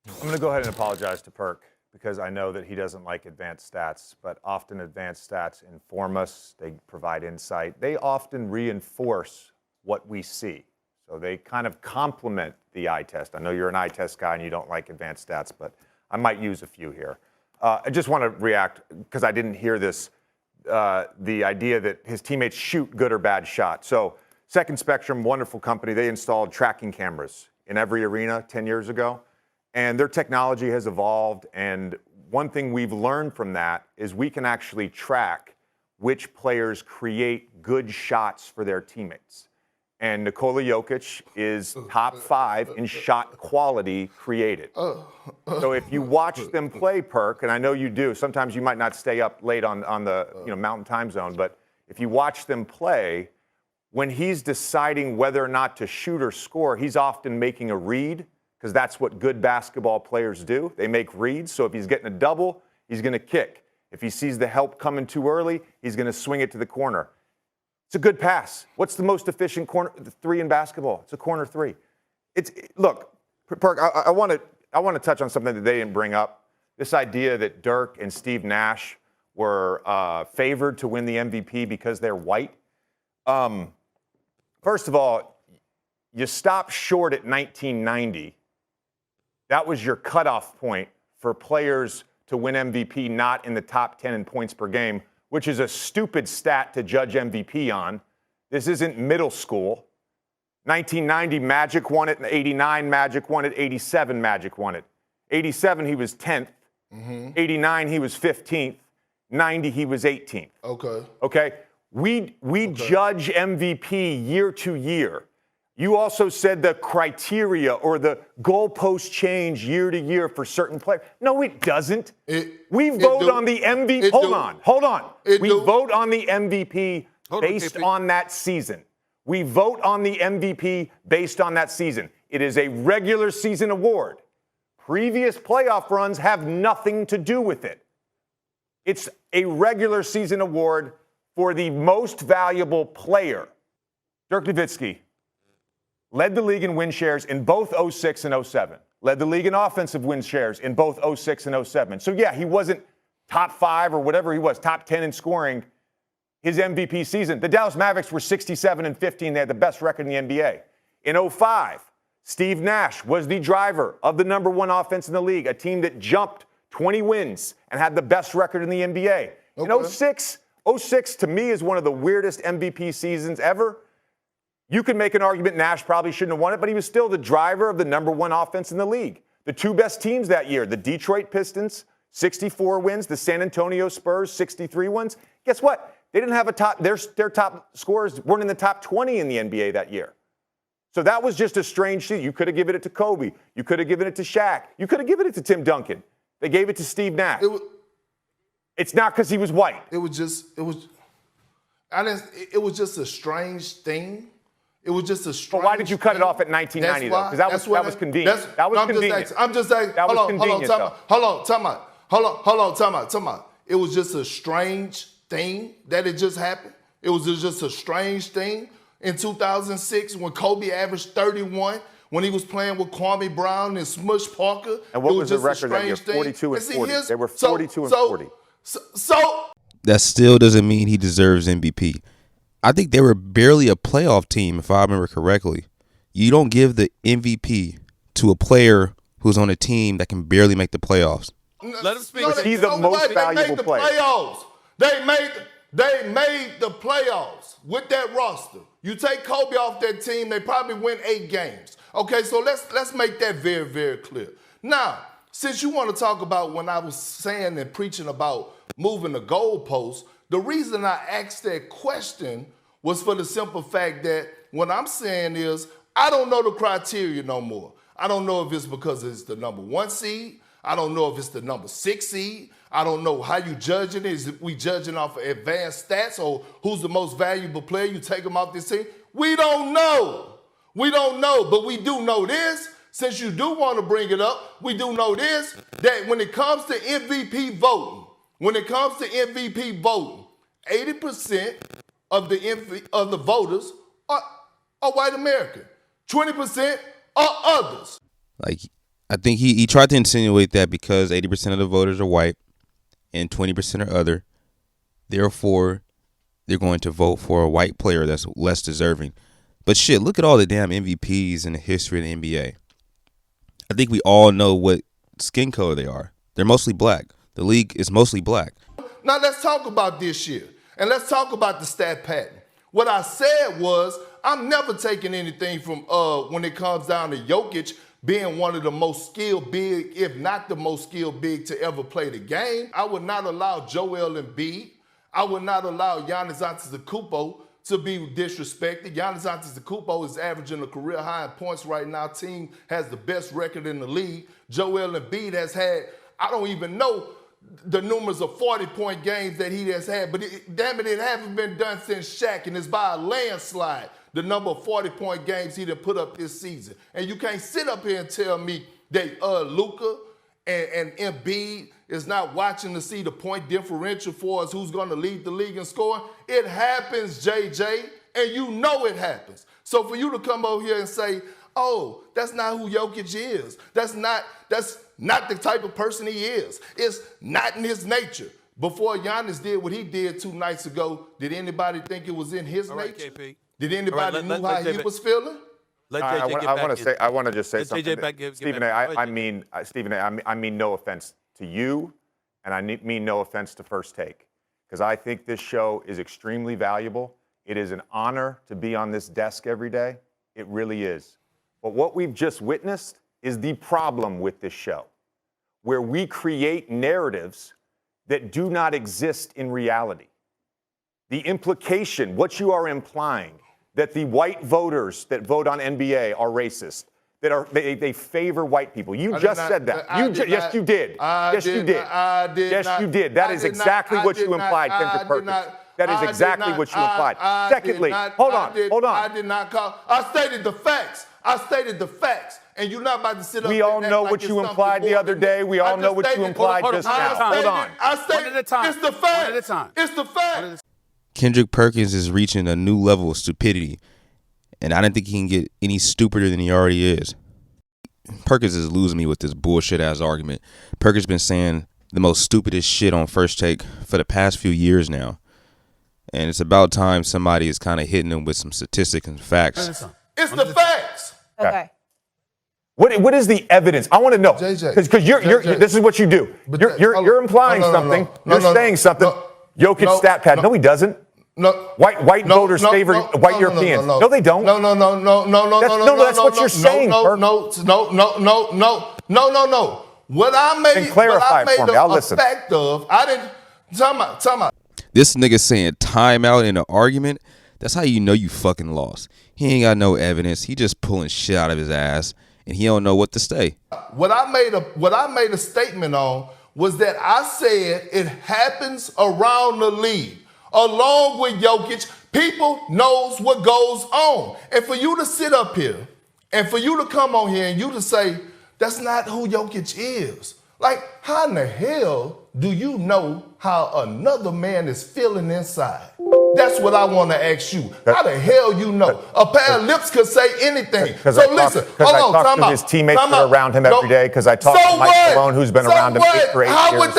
I'm going to go ahead and apologize to Perk because I know that he doesn't like advanced stats, but often advanced stats inform us. They provide insight. They often reinforce what we see. So they kind of complement the eye test. I know you're an eye test guy and you don't like advanced stats, but I might use a few here. I just want to react because I didn't hear this, the idea that his teammates shoot good or bad shots. So Second Spectrum, wonderful company, they installed tracking cameras in every arena 10 years ago. And their technology has evolved. And one thing we've learned from that is we can actually track which players create good shots for their teammates. And Nikola Jokic is top 5 in shot quality created. So if you watch them play, Perk, and I know you do, sometimes you might not stay up late on the Mountain Time Zone, but if you watch them play, when he's deciding whether or not to shoot or score, he's often making a read, because that's what good basketball players do. They make reads. So if he's getting a double, he's going to kick. If he sees the help coming too early, he's going to swing it to the corner. It's a good pass. What's the most efficient corner three in basketball? It's a corner three. Look, Perk, I want to touch on something that they didn't bring up. This idea that Dirk and Steve Nash were favored to win the MVP because they're white. First of all, you stop short at 1990. That was your cutoff point for players to win MVP not in the top 10 in points per game, which is a stupid stat to judge MVP on. This isn't middle school. 1990, Magic won it. 89, Magic won it. 87, Magic won it. 87, he was 10th. 89, he was 15th. 90, he was 18th. Okay? We judge MVP year to year. You also said the criteria or the goalposts change year to year for certain players. No, it doesn't. We vote on the MVP. Hold on. We vote on the MVP based on that season. We vote on the MVP based on that season. It is a regular season award. Previous playoff runs have nothing to do with it. It's a regular season award for the most valuable player. Dirk Nowitzki led the league in win shares in both 06 and 07. Led the league in offensive win shares in both 06 and 07. So, yeah, he wasn't top 5 or whatever he was, top 10 in scoring his MVP season. The Dallas Mavericks were 67 and 15. They had the best record in the NBA. In 05, Steve Nash was the driver of the number 1 offense in the league, a team that jumped 20 wins and had the best record in the NBA. In 06 to me is one of the weirdest MVP seasons ever. You could make an argument Nash probably shouldn't have won it, but he was still the driver of the number 1 offense in the league. The 2 best teams that year, the Detroit Pistons, 64 wins, the San Antonio Spurs, 63 wins. Guess what? They didn't have a top, their top scorers weren't in the top 20 in the NBA that year. So that was just a strange season. You could have given it to Kobe. You could have given it to Shaq. You could have given it to Tim Duncan. They gave it to Steve Nash. It's not because he was white. It was just a strange thing. It was just a strange. But why did you cut it off at 1990 though? Because that was convenient. That was convenient. I'm just saying. That was convenient. Hold on, time out. It was just a strange thing that it just happened. It was just a strange thing in 2006 when Kobe averaged 31. When he was playing with Kwame Brown and Smush Parker. And what was the record that year? 42 and 40. They were 42 and 40. So that still doesn't mean he deserves MVP. I think they were barely a playoff team, if I remember correctly. You don't give the MVP to a player who's on a team that can barely make the playoffs. Let him speak. He's the most valuable player. They made the playoffs with that roster. You take Kobe off that team, they probably win 8 games. Okay, so let's make that very, very clear. Now, since you want to talk about when I was saying and preaching about moving the goalposts, the reason I asked that question was for the simple fact that what I'm saying is I don't know the criteria no more. I don't know if it's because it's the number 1 seed. I don't know if it's the number 6 seed. I don't know how you judging it. Is we judging off of advanced stats or who's the most valuable player? You take them off this team. We don't know. But we do know this. Since you do want to bring it up, we do know this, that when it comes to MVP voting, 80% of the voters are white American. 20% are others. Like I think he tried to insinuate that because 80% of the voters are white and 20% are other, therefore they're going to vote for a white player that's less deserving. But shit, look at all the damn MVPs in the history of the NBA. I think we all know what skin color they are. They're mostly black. The league is mostly black. Now let's talk about this year, and let's talk about the stat pattern. What I said was I'm never taking anything from when it comes down to Jokic being one of the most skilled big, if not the most skilled big to ever play the game. I would not allow Joel Embiid. I would not allow Giannis Antetokounmpo to be disrespected. Giannis Antetokounmpo is averaging a career high in points right now. Team has the best record in the league. Joel Embiid has had, I don't even know the numbers of 40-point games that he has had, but damn it, it hasn't been done since Shaq, and it's by a landslide, the number of 40-point games he done put up this season. And you can't sit up here and tell me that Luka and Embiid is not watching to see the point differential for us, who's going to lead the league in scoring. It happens, JJ, and you know it happens. So for you to come over here and say, oh, that's not who Jokic is. That's not the type of person he is. It's not in his nature. Before Giannis did what he did 2 nights ago, did anybody think it was in his nature? KP. Did anybody know how he was feeling? Let JJ get back I want to just say Let something. JJ back, get Stephen back. A. Stephen A. I mean no offense to you, and I mean no offense to First Take, because I think this show is extremely valuable. It is an honor to be on this desk every day. It really is. But what we've just witnessed is the problem with this show, where we create narratives that do not exist in reality. The implication, what you are implying, that the white voters that vote on NBA are racist, that they favor white people. You just said that. Yes, you did. Yes, you did. Yes, you did. That is exactly what you implied, Kendrick Perkins. That is exactly what you implied. Secondly, hold on. I did not call. I stated the facts. And you're not about to sit up. We all know what you implied the other day. We all know what you implied just now. Hold on. I stated one at a time. It's the fact. One at a time. It's the fact. Kendrick Perkins is reaching a new level of stupidity, and I don't think he can get any stupider than he already is. Perkins is losing me with this bullshit-ass argument. Perkins been saying the most stupidest shit on First Take for the past few years now, and it's about time somebody is kind of hitting him with some statistics and facts. It's the facts. Okay. What is the evidence? I want to know. JJ. Because this is what you do. You're implying something. You're saying something. Jokic stat pad. No, he doesn't. No. White voters favor white Europeans. No, they don't. No. That's what you're saying, Perk. No. What I made, Then clarify for me. I'll listen. Fact of, I didn't. Time out. This nigga saying timeout in an argument, that's how you know you fucking lost. He ain't got no evidence. He just pulling shit out of his ass, and he don't know what to say. What I made a statement on was that I said it happens around the league. Along with Jokic, people knows what goes on. And for you to sit up here and for you to come on here and you to say, that's not who Jokic is. Like, how in the hell do you know how another man is feeling inside? That's what I want to ask you. How the hell you know? A pair of lips could say anything. Because I talk to his teammates that are around him every day. Because I talk to Mike Malone, who's been around him 8 for 8 years.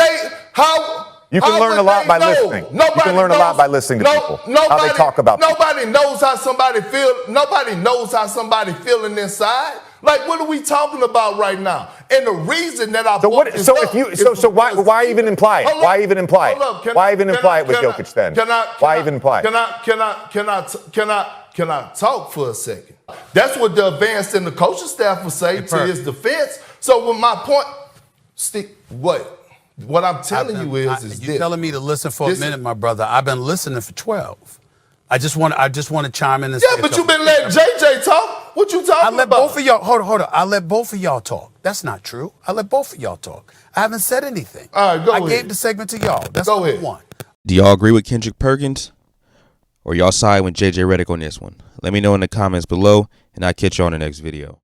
You can learn a lot by listening. You can learn a lot by listening to people. How they talk about people. Nobody knows how somebody feel. Nobody knows how somebody feeling inside. Like, what are we talking about right now? And the reason that I why even imply it? Why even imply it? Why even imply it with Jokic then? Why even imply it? Can I talk for a second? That's what the advanced and the coaching staff will say to his defense. So with my point, what I'm telling you is this. You're telling me to listen for a minute, my brother. I've been listening for 12. I just want to chime in and say. Yeah, but you've been letting JJ talk. What you talking about? I let both of y'all. Hold on. I let both of y'all talk. That's not true. I let both of y'all talk. I haven't said anything. All right, go ahead. I gave the segment to y'all. That's go number ahead. one. Do y'all agree with Kendrick Perkins? Or y'all side with JJ Redick on this one? Let me know in the comments below, and I'll catch you on the next video.